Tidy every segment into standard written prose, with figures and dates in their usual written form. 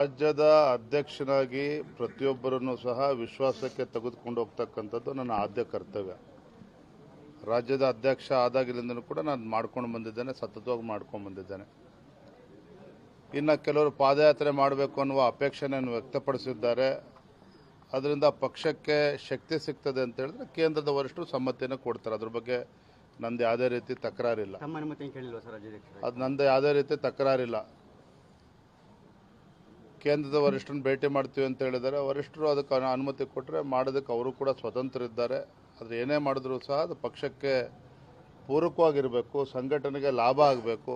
ರಾಜ್ಯದ ಅಧ್ಯಕ್ಷನಾಗಿ ಪ್ರತಿಯೊಬ್ಬರನ್ನು ಸಹ ವಿಶ್ವಾಸಕ್ಕೆ ತೆಗೆದುಕೊಂಡು ಹೋಗ್ತಕ್ಕಂಥದ್ದು ನನ್ನ ಆದ್ಯ ಕರ್ತವ್ಯ. ರಾಜ್ಯದ ಅಧ್ಯಕ್ಷ ಆದಾಗಿನಿಂದಲೂ ಕೂಡ ನಾನು ಮಾಡ್ಕೊಂಡು ಬಂದಿದ್ದೇನೆ, ಸತತವಾಗಿ ಮಾಡ್ಕೊಂಡು ಬಂದಿದ್ದೇನೆ. ಇನ್ನು ಕೆಲವರು ಪಾದಯಾತ್ರೆ ಮಾಡಬೇಕು ಅನ್ನುವ ಅಪೇಕ್ಷೆಯನ್ನು ವ್ಯಕ್ತಪಡಿಸಿದ್ದಾರೆ. ಅದರಿಂದ ಪಕ್ಷಕ್ಕೆ ಶಕ್ತಿ ಸಿಗ್ತದೆ ಅಂತ ಹೇಳಿದ್ರೆ ಕೇಂದ್ರದ ವರಿಷ್ಠರು ಸಮ್ಮತಿಯನ್ನು ಕೊಡ್ತಾರೆ. ಅದ್ರ ಬಗ್ಗೆ ನಂದು ಯಾವುದೇ ರೀತಿ ತಕರಾರಿಲ್ಲ. ಅದು ನಂದು ಯಾವುದೇ ರೀತಿ ತಕರಾರಿಲ್ಲ. ಕೇಂದ್ರದ ವರಿಷ್ಠರನ್ನು ಭೇಟಿ ಮಾಡ್ತೀವಿ ಅಂತ ಹೇಳಿದ್ದಾರೆ. ವರಿಷ್ಠರು ಅದಕ್ಕೆ ಅನುಮತಿ ಕೊಟ್ಟರೆ ಮಾಡೋದಕ್ಕೆ ಅವರು ಕೂಡ ಸ್ವತಂತ್ರ ಇದ್ದಾರೆ. ಆದರೆ ಏನೇ ಮಾಡಿದ್ರೂ ಸಹ ಅದು ಪಕ್ಷಕ್ಕೆ ಪೂರಕವಾಗಿರಬೇಕು, ಸಂಘಟನೆಗೆ ಲಾಭ ಆಗಬೇಕು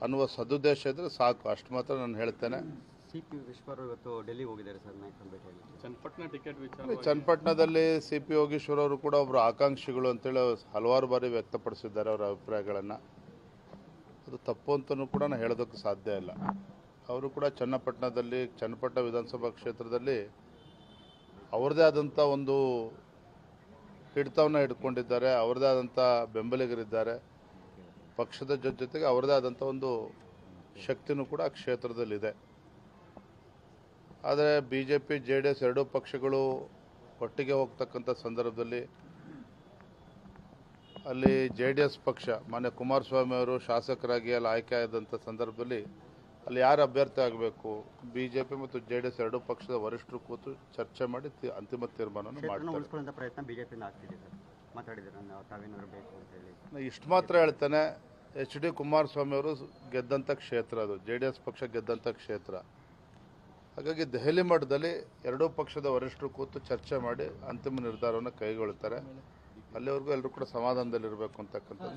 ಅನ್ನುವ ಸದುದ್ದೇಶ ಇದ್ದರೆ ಸಾಕು. ಅಷ್ಟು ಮಾತ್ರ ನಾನು ಹೇಳ್ತೇನೆ. ಸಿಪಿ ಈಶ್ವರ್ ಇವತ್ತು ಡೆಲ್ಲಿ ಹೋಗಿದ್ದಾರೆ ಸರ್, ನಾಯಕನ ಭೇಟಿಯಲ್ಲಿ. ಚನ್ನಪಟ್ಟಣ ಟಿಕೆಟ್ ವಿಚಾರ, ಚನ್ನಪಟ್ಟಣದಲ್ಲಿ ಸಿಪಿ ಯೋಗೀಶ್ವರ್ ಅವರು ಕೂಡ ಒಬ್ಬರು ಆಕಾಂಕ್ಷಿಗಳು ಅಂತೇಳಿ ಹಲವಾರು ಬಾರಿ ವ್ಯಕ್ತಪಡಿಸಿದ್ದಾರೆ ಅವರ ಅಭಿಪ್ರಾಯಗಳನ್ನು. ಅದು ತಪ್ಪು ಅಂತಲೂ ಕೂಡ ನಾನು ಹೇಳೋದಕ್ಕೆ ಸಾಧ್ಯ ಇಲ್ಲ. ಅವರು ಕೂಡ ಚನ್ನಪಟ್ಟಣ ವಿಧಾನಸಭಾ ಕ್ಷೇತ್ರದಲ್ಲಿ ಅವ್ರದ್ದೇ ಆದಂಥ ಒಂದು ಹಿಡಿತವನ್ನು ಇಟ್ಕೊಂಡಿದ್ದಾರೆ. ಅವ್ರದ್ದೇ ಆದಂಥ ಬೆಂಬಲಿಗರಿದ್ದಾರೆ. ಪಕ್ಷದ ಜೊತೆಗೆ ಅವರದೇ ಆದಂಥ ಒಂದು ಶಕ್ತಿನೂ ಕೂಡ ಆ ಕ್ಷೇತ್ರದಲ್ಲಿದೆ. ಆದರೆ BJP JDS ಎರಡೂ ಪಕ್ಷಗಳು ಒಟ್ಟಿಗೆ ಹೋಗ್ತಕ್ಕಂಥ ಸಂದರ್ಭದಲ್ಲಿ ಅಲ್ಲಿ JDS ಪಕ್ಷ ಮಾನ್ಯ ಕುಮಾರಸ್ವಾಮಿ ಅವರು ಶಾಸಕರಾಗಿ ಅಲ್ಲಿ ಆಯ್ಕೆ ಆದಂಥ ಸಂದರ್ಭದಲ್ಲಿ ಅಲ್ಲಿ ಯಾರು ಅಭ್ಯರ್ಥಿ ಆಗಬೇಕು, BJP ಮತ್ತು JDS ಎರಡೂ ಪಕ್ಷದ ವರಿಷ್ಠರು ಕೂತು ಚರ್ಚೆ ಮಾಡಿ ಅಂತಿಮ ತೀರ್ಮಾನವನ್ನು ಮಾಡ್ತಾರೆ. ಪ್ರಯತ್ನ ಬಿಜೆಪಿಯಿಂದ ಆಗ್ತಿದೆ ಸರ್, ಮಾತಾಡಿದ್ದಾರೆ ತಾವೇನಾದ್ರು ಬೇಕು ಅಂತ ಹೇಳಿ. ನಾನು ಇಷ್ಟು ಮಾತ್ರ ಹೇಳ್ತೇನೆ, HD ಕುಮಾರಸ್ವಾಮಿ ಅವರು ಗೆದ್ದಂಥ ಕ್ಷೇತ್ರ ಅದು, JDS ಪಕ್ಷ ಗೆದ್ದಂಥ ಕ್ಷೇತ್ರ. ಹಾಗಾಗಿ ದೆಹಲಿ ಮಟ್ಟದಲ್ಲಿ ಎರಡೂ ಪಕ್ಷದ ವರಿಷ್ಠರು ಕೂತು ಚರ್ಚೆ ಮಾಡಿ ಅಂತಿಮ ನಿರ್ಧಾರವನ್ನು ಕೈಗೊಳ್ಳುತ್ತಾರೆ. ಅಲ್ಲಿವರೆಗೂ ಎಲ್ಲರೂ ಕೂಡ ಸಮಾಧಾನದಲ್ಲಿರಬೇಕು ಅಂತಕ್ಕಂಥದ್ದು